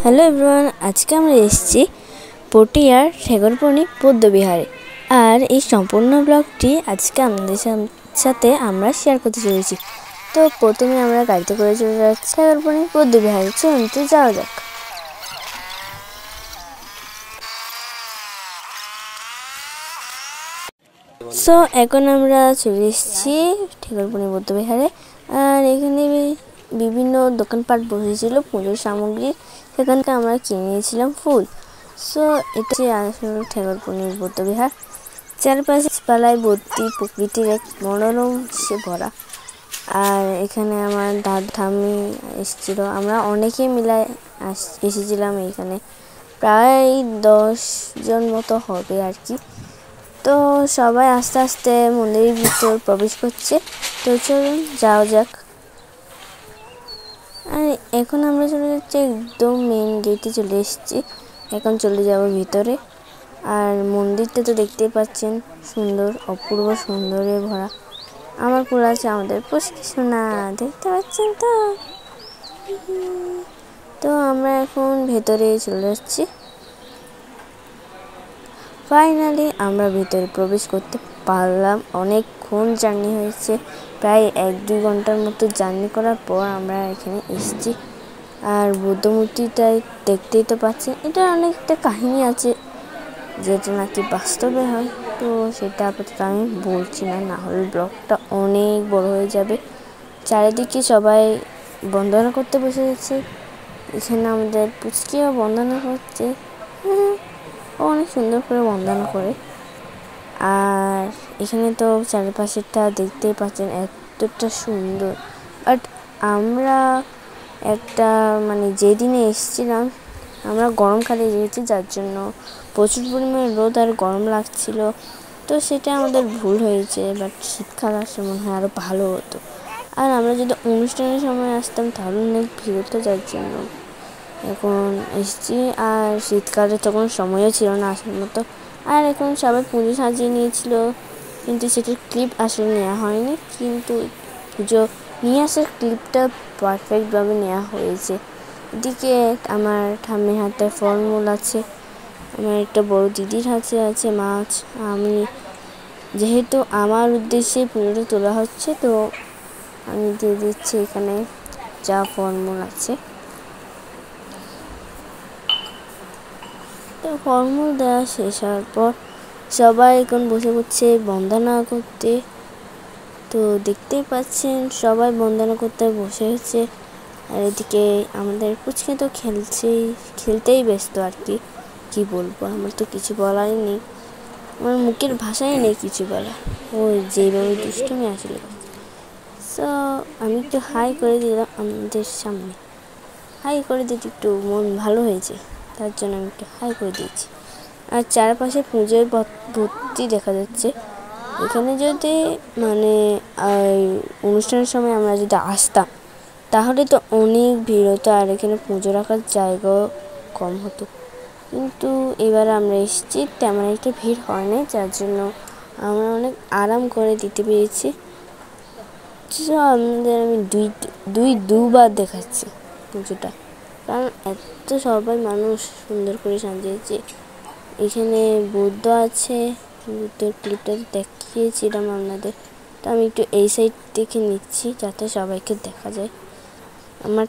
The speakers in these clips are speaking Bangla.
হ্যালো এভরিওয়ান, আজকে আমরা এসেছি পটিয়ার ঠেকরপনি বৌদ্ধবিহারে। আর এই সম্পূর্ণ ব্লগটি আজকে আমাদের সাথে আমরা শেয়ার করতে চলেছি। তো প্রথমে আমরা গাড়িতে করে চলে যাচ্ছি ঠেকরপনি বৌদ্ধবিহারে। চলুন তো যাওয়া যাক। সো এখন আমরা চলে এসেছি ঠেকরপনি বৌদ্ধবিহারে। আর এখানে বিভিন্ন দোকানপাট বসেছিল পুজোর সামগ্রী, সেখানকে আমরা কিনে নিয়েছিলাম ফুল। সো এটা আসলে ঠেকরপনি বৌদ্ধবিহার। চারপাশে পালায় ভর্তি, প্রকৃতির এক মনোরম সে ভরা। আর এখানে আমার দাদু ঠাম্মি এসেছিল, আমরা অনেকে মিলে এসেছিলাম। এখানে প্রায় 10 জন মতো হবে আর কি। তো সবাই আস্তে আস্তে মন্দিরের ভিতর প্রবেশ করছে। তো চলুন যাওয়া যাক। আর এখন আমরা চলে যাচ্ছি একদম মেন গেটে চলে এসেছি। এখন চলে যাব ভিতরে। আর মন্দিরটা তো দেখতেই পাচ্ছেন, সুন্দর, অপূর্ব সুন্দরে ভরা। আমার কোল আছে আমাদের পুষ্কি সোনা, দেখতে পাচ্ছেন তো। তো আমরা এখন ভেতরে চলে যাচ্ছি। ফাইনালি আমরা ভিতরে প্রবেশ করতে পারলাম। অনেকক্ষণ জার্নি হয়েছে, প্রায় 1-2 ঘন্টার মতো জার্নি করার পর আমরা এখানে এসেছি। আর বুদ্ধ মূর্তিটাই দেখতেই তো পাচ্ছেন, এটা অনেকটা কাহিনী আছে যেটা নাকি বাস্তবে হয়। তো সেটা আপাতত আমি বলছি না, না হলে ব্লগটা অনেক বড় হয়ে যাবে। চারিদিকে সবাই বন্দনা করতে বসে গেছে। এখানে আমাদের পুচকিও বন্দনা করছে, অনেক সুন্দর করে বন্দনা করে। আর এখানে তো চারিপাশেরটা দেখতেই পাচ্ছেন এতটা সুন্দর। বাট আমরা একটা যেদিনে এসেছিলাম আমরা গরমকালে গিয়েছি, যার জন্য প্রচুর পরিমাণে রোদ আর গরম লাগছিল। তো সেটা আমাদের ভুল হয়েছে। বাট শীতকাল আসলে মনে হয় আরও ভালো হতো। আর আমরা যদি অনুষ্ঠানের সময় আসতাম তাহলে অনেক ভিড় হতো, যার জন্য এখন এসেছি। আর শীতকালে তখন সময়ও ছিল না আসার মতো। আর এখন সবাই পুজো সাজিয়ে নিয়েছিল, কিন্তু সেটার ক্লিপ আসলে নেওয়া হয়নি। কিন্তু পুজো নিয়ে আসার ক্লিপটা পারফেক্টভাবে নেওয়া হয়েছে। এদিকে আমার ঠাম্মির হাতে ফলমূল আছে, আমার একটা বড় দিদির হাতে আছে মাছ। আমি যেহেতু আমার উদ্দেশ্যে পুজোটা তোলা হচ্ছে, তো আমি দিয়ে দিচ্ছি এখানে যা ফলমূল আছে। তো ফলমূল দেওয়া শেষ হওয়ার পর সবাই এখন বসে পড়ছে বন্দনা করতে। তো দেখতেই পাচ্ছেন সবাই বন্দনা করতে বসে হচ্ছে। আর এদিকে আমাদের পুচকে তো খেলতেই ব্যস্ত আর কি বলবো, আমার তো কিছু বলাই নেই, আমার মুখের ভাষাই নেই কিছু বলা। ও যেভাবে দুষ্টুমি আসলে। সো আমি একটু হাই করে দিলাম আমাদের সামনে। হাই করে দিতে একটু মন ভালো হয়েছে, তার জন্য আমি একটু হাই করে দিয়েছি। আর চারপাশে পুজোয় ভর্তি দেখা যাচ্ছে। এখানে যদি অনুষ্ঠানের সময় আমরা যদি আসতাম তাহলে তো অনেক ভিড় হতো, আর এখানে পুজো রাখার জায়গাও কম হতো। কিন্তু এবার আমরা এসেছি, তেমন একটা ভিড় হয় না, যার জন্য আমরা অনেক আরাম করে দিতে পেরেছি। আমাদের আমি দুবার দেখাচ্ছি পুজোটা, কারণ এত সবাই মানুষ সুন্দর করে সাজিয়েছে। এখানে বুদ্ধ আছে, বুদ্ধর ক্লিপটা দেখিয়েছিলাম আপনাদের। তো আমি একটু এই সাইড দেখে নিচ্ছি যাতে সবাইকে দেখা যায়। আমার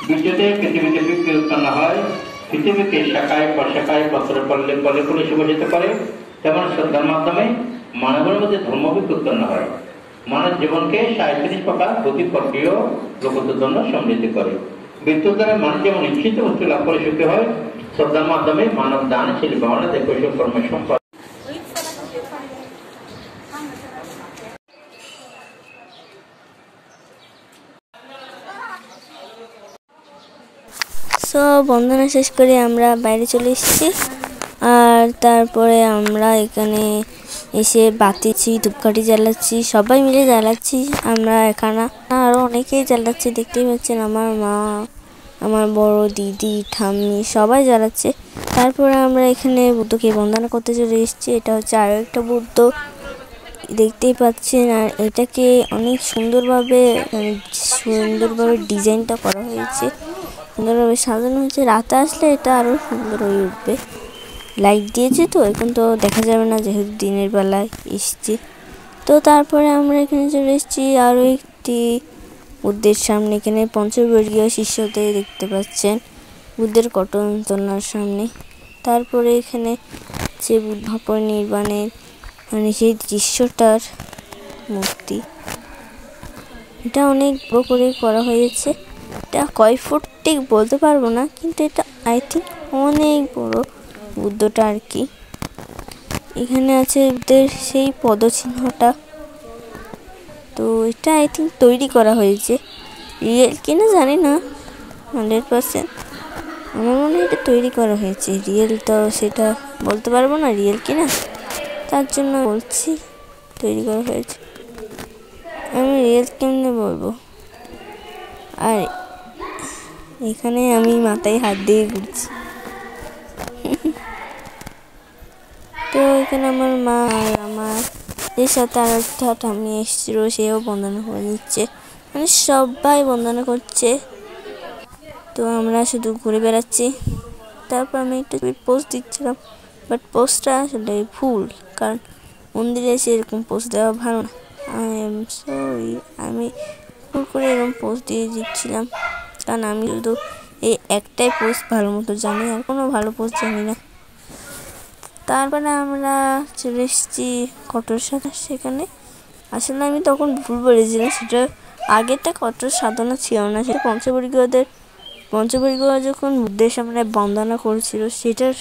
বিদ্যুতে পৃথিবীতে বিক্রি উৎপন্ন হয়, পৃথিবীকে শাখায় প্রশাখায় পত্র পল্লে পলে পলে সুবাসিত করে। তেমন শ্রদ্ধার মাধ্যমে মানবের মধ্যে ধর্মবিক উৎপন্ন হয়। মানব জীবনকে 37 প্রকার গতি প্রক্রিয় লোকোত্তর জন্য সমৃদ্ধি করে। বিদ্যুৎ দ্বারা মানুষ যেমন ইচ্ছিত বস্তু লাভ করে সুখী হয়, শ্রদ্ধার মাধ্যমে মানব দানশীল ভাবনা দেখে কর্মের সম্পদ। সো বন্দনা শেষ করে আমরা বাইরে চলে এসেছি। আর তারপরে আমরা এখানে এসে বাতিছি, ধূপকাঠি জ্বালাচ্ছি, সবাই মিলে জ্বালাচ্ছি। আমরা এখানে আরো অনেকেই জ্বালাচ্ছে, দেখতেই পাচ্ছেন আমার মা, আমার বড় দিদি, ঠাম্মি সবাই জ্বালাচ্ছে। তারপরে আমরা এখানে বুদ্ধকে বন্দনা করতে চলে এসেছি। এটা হচ্ছে আরো একটা বুদ্ধ, দেখতেই পাচ্ছেন। আর এটাকে অনেক সুন্দরভাবে ডিজাইনটা করা হয়েছে, সুন্দরভাবে সাজানো হয়েছে। রাতে আসলে এটা আরো সুন্দর হয়ে উঠবে। লাইট দিয়েছে তো, এখন তো দেখা যাবে না যেহেতু দিনের বেলায় এসছি। তো তারপরে আমরা এখানে চলে এসেছি আরও একটি বুদ্ধের সামনে। এখানে পঞ্চবর্গীয় শিষ্যদের দেখতে পাচ্ছেন বুদ্ধের কটন্তনার সামনে। তারপরে এখানে যে বুদ্ধ নির্বাণের মানে সেই দৃশ্যটার মূর্তি, এটা অনেক বড় করে করা হয়েছে। এটা কয় ফুট ঠিক বলতে পারবো না, কিন্তু এটা আই থিঙ্ক অনেক বড় বুদ্ধটা আর কি। এখানে আছে বুদ্ধের সেই পদচিহ্নটা। তো এটা আই থিঙ্ক তৈরি করা হয়েছে, রিয়েল কিনা জানি না 100%। আমার মনে হয় এটা তৈরি করা হয়েছে, রিয়েল তো সেটা বলতে পারবো না রিয়েল কিনা, তার জন্য বলছি তৈরি করা হয়েছে। আমি রিয়েল কেমনে বলবো। আর এখানে আমি মাথায় হাত দিয়ে ঘুরছি। তো এখানে আমার মা আর আমার এর সাথে আর একটা ঠাম্মি এসেছিল, সেও বন্দনা করে নিচ্ছে, মানে সবাই বন্দনা করছে। তো আমরা শুধু ঘুরে বেড়াচ্ছি। তারপর আমি একটু পোস্ট দিচ্ছিলাম, বাট পোস্টটা আসলে ভুল, কারণ মন্দিরে এসে এরকম পোস্ট দেওয়া ভালো না। আই এম সরি, আমি ভুল করে এরকম পোস্ট দিয়ে দিচ্ছিলাম, কারণ আমি শুধু এই একটাই পোস্ট ভালো মতো জানি, আর কোনো ভালো পোস্ট জানি না। তারপরে আমরা চলে এসেছি কঠোর সাধনা। সেখানে আসলে আমি তখন ভুল বলেছিলাম, সেটা আগেরটা কঠোর সাধনা ছিল না, সেটা পঞ্চবর্গীয় যখন বুদ্ধের সামনে বন্দনা করেছিল সেটার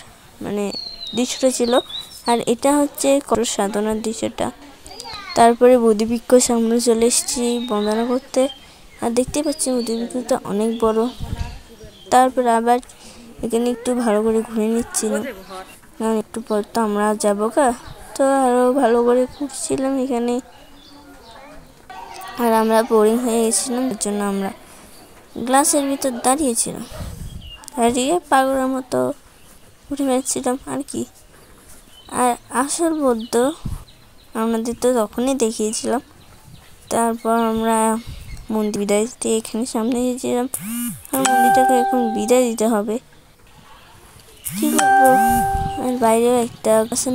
মানে দৃশ্যটা ছিল, আর এটা হচ্ছে কঠোর সাধনার দৃশ্যটা। তারপরে বুদ্ধিবৃক্ষ সামনে চলে এসেছি বন্দনা করতে, আর দেখতেই পাচ্ছি বুদ্ধিবৃক্ষটা অনেক বড়। তারপরে আবার এখানে একটু ভালো করে ঘুরে নিচ্ছিলাম, কারণ একটু পর তো আমরা যাবো গা। তো আরও ভালো করে ঘুরছিলাম এখানে, আর আমরা বোরিং হয়ে গেছিলাম, এর জন্য আমরা গ্লাসের ভিতর দাঁড়িয়েছিলাম, দাঁড়িয়ে পাগলের মতো ঘুরে বেড়াচ্ছিলাম আর কি। আর আসল বৌদ্ধ আমাদের তো তখনই দেখিয়েছিলাম। তারপর আমরা মন্দির বিদায় দিতে এখানে সামনে গিয়েছিলাম, আর মন্দিরটাকে এখন বিদায় দিতে হবে, কি করবো। আর বাইরেও একটা গাছের